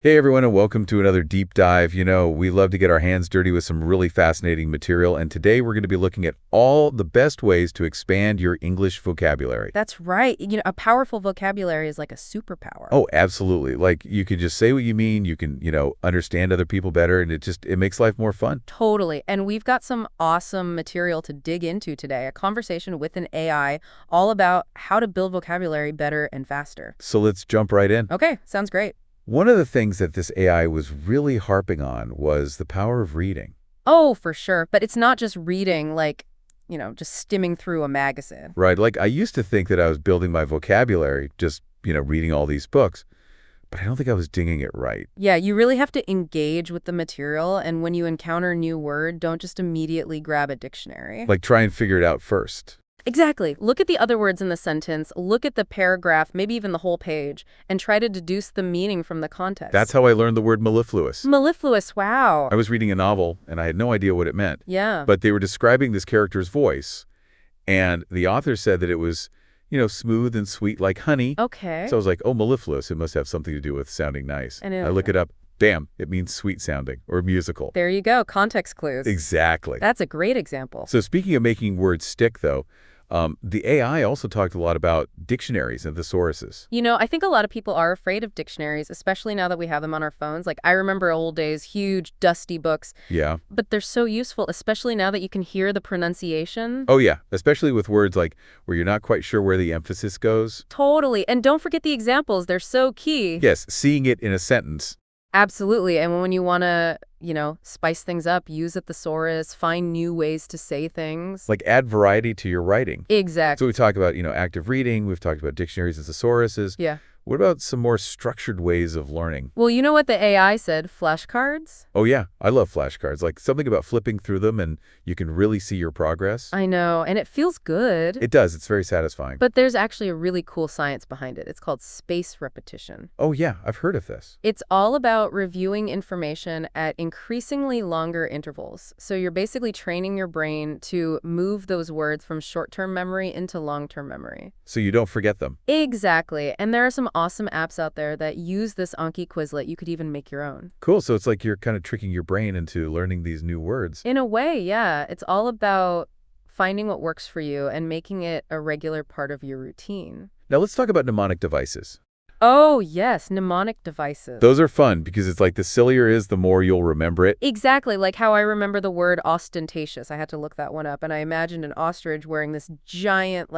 Hey everyone, and welcome to another deep dive. We love to get our hands dirty with some really fascinating material, and today we're going to be looking at all the best ways to expand your English vocabulary. That's right. A powerful vocabulary is like a superpower. Oh, absolutely. Like, you can just say what you mean, you can, understand other people better, and it makes life more fun. Totally. And we've got some awesome material to dig into today, a conversation with an AI all about how to build vocabulary better and faster. So let's jump right in. Okay, sounds great. One of the things that this AI was really harping on was the power of reading. Oh, for sure. But it's not just reading like, just skimming through a magazine. Right? Like, I used to think that I was building my vocabulary just, reading all these books, but I don't think I was dinging it right. Yeah, you really have to engage with the material, and when you encounter a new word, don't just immediately grab a dictionary. Like, try and figure it out first. Exactly. Look at the other words in the sentence, look at the paragraph, maybe even the whole page, and try to deduce the meaning from the context. That's how I learned the word mellifluous. Mellifluous, wow. I was reading a novel, and I had no idea what it meant. Yeah. But they were describing this character's voice, and the author said that it was, smooth and sweet like honey. Okay. So I was like, oh, mellifluous, it must have something to do with sounding nice. And I look it up. Bam, it means sweet sounding or musical. There you go, context clues. Exactly. That's a great example. So speaking of making words stick, though, the AI also talked a lot about dictionaries and thesauruses. I think a lot of people are afraid of dictionaries, especially now that we have them on our phones. Like, I remember old days, huge, dusty books. Yeah. But they're so useful, especially now that you can hear the pronunciation. Oh, yeah, especially with words like where you're not quite sure where the emphasis goes. Totally. And don't forget the examples. They're so key. Yes, seeing it in a sentence. Absolutely. And when you want to, spice things up, use a thesaurus, find new ways to say things. Like, add variety to your writing. Exactly. So we talk about, active reading. We've talked about dictionaries and thesauruses. Yeah. What about some more structured ways of learning? Well, you know what the AI said? Flashcards? Oh, yeah. I love flashcards. Like, something about flipping through them and you can really see your progress. I know. And it feels good. It does. It's very satisfying. But there's actually a really cool science behind it. It's called spaced repetition. Oh, yeah. I've heard of this. It's all about reviewing information at increasingly longer intervals. So you're basically training your brain to move those words from short-term memory into long-term memory. So you don't forget them. Exactly. And there are some awesome apps out there that use this Anki Quizlet. You could even make your own. Cool. So it's like you're kind of tricking your brain into learning these new words. In a way, yeah. It's all about finding what works for you and making it a regular part of your routine. Now let's talk about mnemonic devices. Oh, yes, mnemonic devices. Those are fun because it's like the sillier it is, the more you'll remember it. Exactly, like how I remember the word ostentatious. I had to look that one up, and I imagined an ostrich wearing this giant,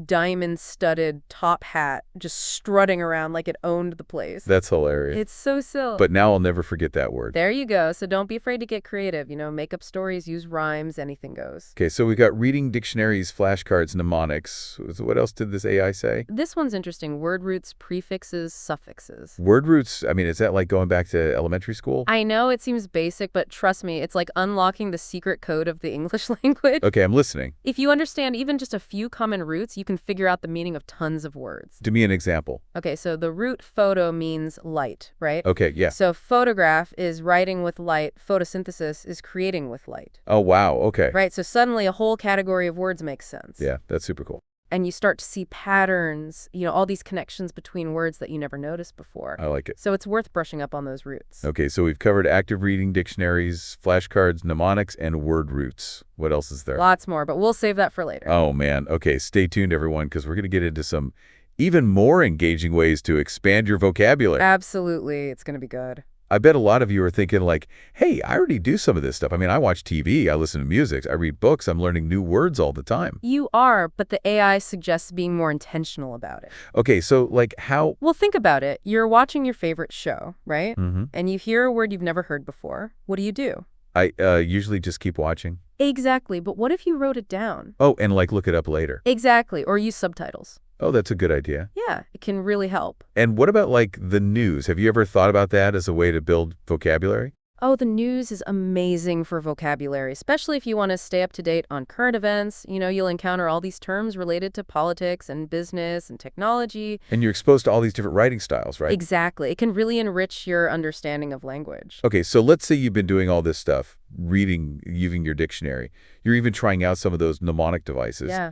diamond-studded top hat, just strutting around like it owned the place. That's hilarious. It's so silly. But now I'll never forget that word. There you go. So don't be afraid to get creative. Make up stories, use rhymes, anything goes. Okay, so we got reading, dictionaries, flashcards, mnemonics. So what else did this AI say? This one's interesting. Word roots, prefixes, suffixes. Word roots, I mean, is that like going back to elementary school? I know it seems basic, but trust me, it's like unlocking the secret code of the English language. Okay, I'm listening. If you understand even just a few common roots, you can figure out the meaning of tons of words. Give me an example. Okay, so the root photo means light, right? Okay, yeah. So photograph is writing with light, photosynthesis is creating with light. Oh, wow, okay. Right, so suddenly a whole category of words makes sense. Yeah, that's super cool. And you start to see patterns, all these connections between words that you never noticed before. I like it. So it's worth brushing up on those roots. Okay, so we've covered active reading, dictionaries, flashcards, mnemonics, and word roots. What else is there? Lots more, but we'll save that for later. Oh, man. Okay, stay tuned, everyone, because we're going to get into some even more engaging ways to expand your vocabulary. Absolutely. It's going to be good. I bet a lot of you are thinking like, hey, I already do some of this stuff. I mean, I watch TV, I listen to music, I read books, I'm learning new words all the time. You are, but the AI suggests being more intentional about it. Okay, so like how? Well, think about it. You're watching your favorite show, right? Mm-hmm. And you hear a word you've never heard before. What do? I usually just keep watching. Exactly, but what if you wrote it down? Oh, and like look it up later. Exactly, or use subtitles. Oh, that's a good idea. Yeah, it can really help. And what about like the news? Have you ever thought about that as a way to build vocabulary? Oh, the news is amazing for vocabulary, especially if you want to stay up to date on current events. You'll encounter all these terms related to politics and business and technology. And you're exposed to all these different writing styles, right? Exactly. It can really enrich your understanding of language. Okay, so let's say you've been doing all this stuff, reading, using your dictionary. You're even trying out some of those mnemonic devices. Yeah.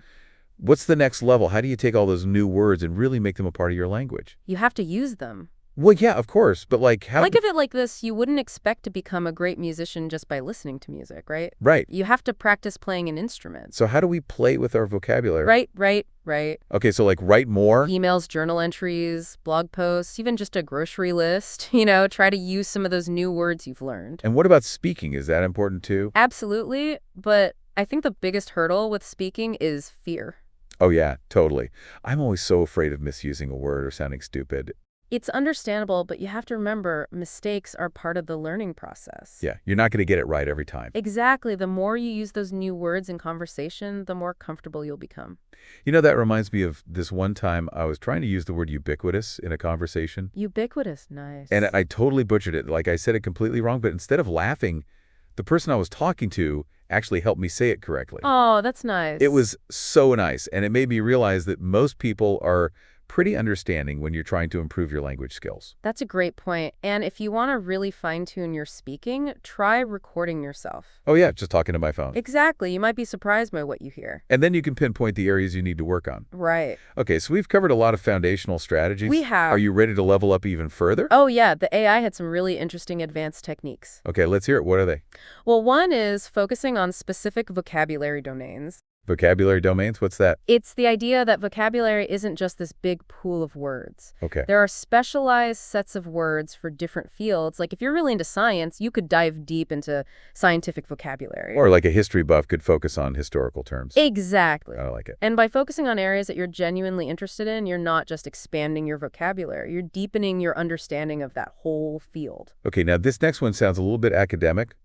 What's the next level? How do you take all those new words and really make them a part of your language? You have to use them. Well, yeah, of course, but like how Think of it like this, you wouldn't expect to become a great musician just by listening to music, right? right. You have to practice playing an instrument. So how do we play with our vocabulary? Right. Okay, so like write more. Emails, journal entries, blog posts, even just a grocery list. Try to use some of those new words you've learned. And what about speaking? Is that important too? Absolutely, but I think the biggest hurdle with speaking is fear. Oh yeah, totally. I'm always so afraid of misusing a word or sounding stupid. It's understandable, but you have to remember mistakes are part of the learning process. Yeah, you're not going to get it right every time. Exactly. The more you use those new words in conversation, the more comfortable you'll become. That reminds me of this one time I was trying to use the word ubiquitous in a conversation, Ubiquitous. Nice. and I totally butchered it. Like I said it completely wrong, but instead of laughing, the person I was talking to actually helped me say it correctly. Oh, that's nice. It was so nice, and it made me realize that most people are pretty understanding when you're trying to improve your language skills. That's a great point. And if you want to really fine-tune your speaking, try recording yourself. Oh yeah, just talking to my phone. Exactly. You might be surprised by what you hear. And then you can pinpoint the areas you need to work on. Right. Okay, so we've covered a lot of foundational strategies. We have. Are you ready to level up even further? Oh, yeah. The AI had some really interesting advanced techniques. Okay, let's hear it. What are they? Well, one is focusing on specific vocabulary domains. Vocabulary domains? What's that? It's the idea that vocabulary isn't just this big pool of words. Okay. There are specialized sets of words for different fields. Like if you're really into science, you could dive deep into scientific vocabulary. Or like a history buff could focus on historical terms. Exactly. I like it. And by focusing on areas that you're genuinely interested in, you're not just expanding your vocabulary, you're deepening your understanding of that whole field. Okay, now this next one sounds a little bit academic,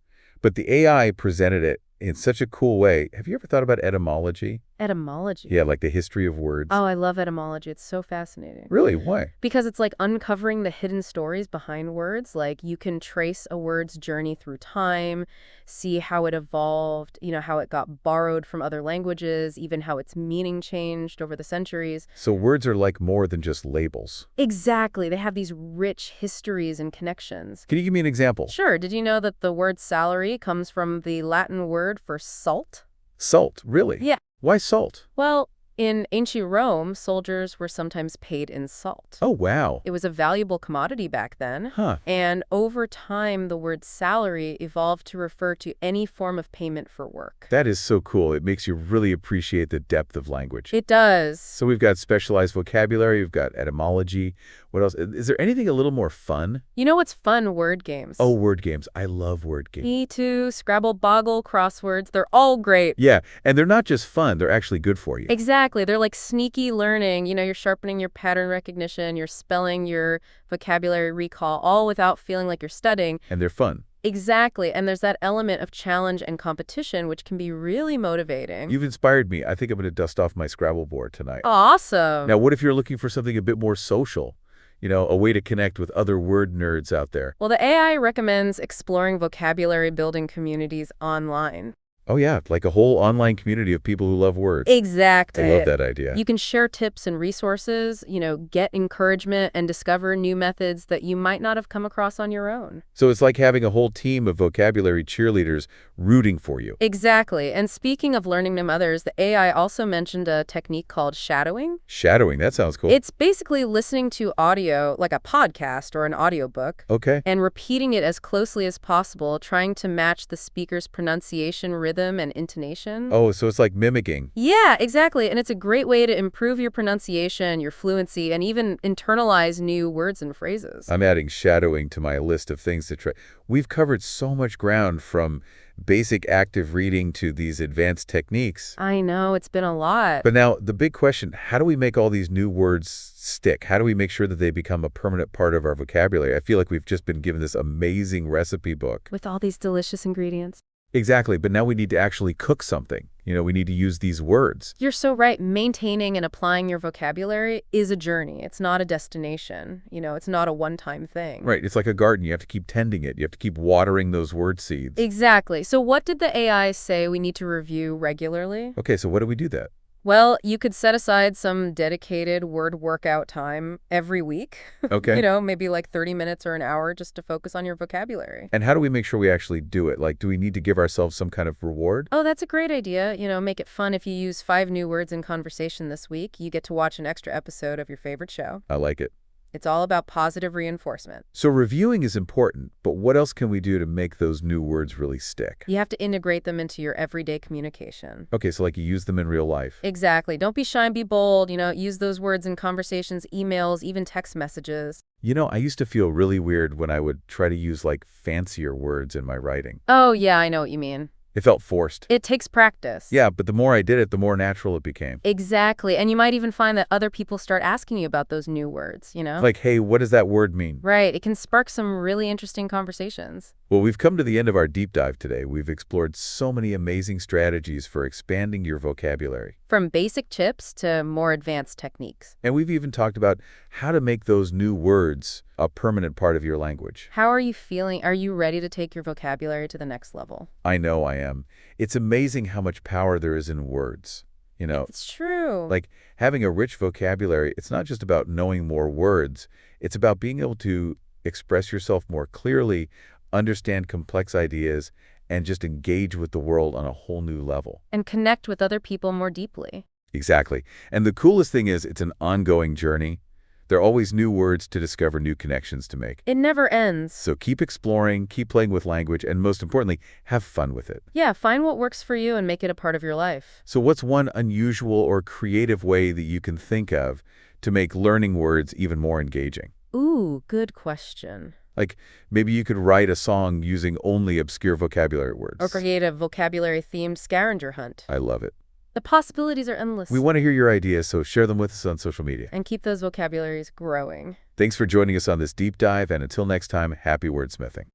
but the AI presented it in such a cool way. Have you ever thought about etymology? Etymology. Yeah, like the history of words. Oh, I love etymology. It's so fascinating. Really? Why? Because it's like uncovering the hidden stories behind words. Like you can trace a word's journey through time, see how it evolved, how it got borrowed from other languages, even how its meaning changed over the centuries. So words are like more than just labels. Exactly. They have these rich histories and connections. Can you give me an example? Sure. Did you know that the word salary comes from the Latin word for salt? Salt, really? Yeah. Why salt? Well, in ancient Rome, soldiers were sometimes paid in salt. Oh, wow. It was a valuable commodity back then. Huh. And over time, the word salary evolved to refer to any form of payment for work. That is so cool. It makes you really appreciate the depth of language. It does. So we've got specialized vocabulary, we've got etymology. What else? Is there anything a little more fun? You know what's fun? Word games. Oh, word games. I love word games. Me too. Scrabble, Boggle, crosswords. They're all great. Yeah, and they're not just fun, they're actually good for you. Exactly. They're like sneaky learning. You're sharpening your pattern recognition, you're spelling your vocabulary recall, all without feeling like you're studying. And they're fun. Exactly. And there's that element of challenge and competition, which can be really motivating. You've inspired me. I think I'm going to dust off my Scrabble board tonight. Awesome. Now, what if you're looking for something a bit more social? A way to connect with other word nerds out there. Well, the AI recommends exploring vocabulary building communities online. Oh, yeah, like a whole online community of people who love words. Exactly. I love that idea. You can share tips and resources, get encouragement and discover new methods that you might not have come across on your own. So it's like having a whole team of vocabulary cheerleaders rooting for you. Exactly. And speaking of learning from others, the AI also mentioned a technique called shadowing. Shadowing, that sounds cool. It's basically listening to audio, like a podcast or an audiobook, Okay. and repeating it as closely as possible, trying to match the speaker's pronunciation, rhythm, and intonation. Oh, so it's like mimicking. Yeah, exactly. And it's a great way to improve your pronunciation, your fluency, and even internalize new words and phrases. I'm adding shadowing to my list of things to try. We've covered so much ground from basic active reading to these advanced techniques. I know, it's been a lot. But now, the big question, how do we make all these new words stick? How do we make sure that they become a permanent part of our vocabulary? I feel like we've just been given this amazing recipe book. With all these delicious ingredients. Exactly, but now we need to actually cook something. We need to use these words. You're so right. Maintaining and applying your vocabulary is a journey. It's not a destination. It's not a one-time thing. Right, it's like a garden. You have to keep tending it. You have to keep watering those word seeds. Exactly. So what did the AI say we need to review regularly? Okay, so what do we do that? Well, you could set aside some dedicated word workout time every week. Okay. Maybe like 30 minutes or an hour just to focus on your vocabulary. And how do we make sure we actually do it? Like, do we need to give ourselves some kind of reward? Oh, that's a great idea. Make it fun. If you use 5 new words in conversation this week, you get to watch an extra episode of your favorite show. I like it. It's all about positive reinforcement. So reviewing is important, but what else can we do to make those new words really stick? You have to integrate them into your everyday communication. Okay, so like you use them in real life. Exactly. Don't be shy and be bold. Use those words in conversations, emails, even text messages. I used to feel really weird when I would try to use like fancier words in my writing. Oh, yeah, I know what you mean. It felt forced. It takes practice. Yeah, but the more I did it, the more natural it became. Exactly. And you might even find that other people start asking you about those new words. Like, hey, what does that word mean? Right. It can spark some really interesting conversations. Well, we've come to the end of our deep dive today. We've explored so many amazing strategies for expanding your vocabulary. From basic tips to more advanced techniques. And we've even talked about how to make those new words a permanent part of your language. How are you feeling? Are you ready to take your vocabulary to the next level? I know I am. It's amazing how much power there is in words. It's true. Like having a rich vocabulary, it's not just about knowing more words. It's about being able to express yourself more clearly, understand complex ideas, and just engage with the world on a whole new level. And connect with other people more deeply. Exactly. And the coolest thing is it's an ongoing journey. There are always new words to discover, new connections to make. It never ends. So keep exploring, keep playing with language, and most importantly, have fun with it. Yeah, find what works for you and make it a part of your life. So what's one unusual or creative way that you can think of to make learning words even more engaging? Ooh, good question. Like maybe you could write a song using only obscure vocabulary words. Or create a vocabulary-themed scavenger hunt. I love it. The possibilities are endless. We want to hear your ideas, so share them with us on social media. And keep those vocabularies growing. Thanks for joining us on this deep dive, and until next time, happy wordsmithing.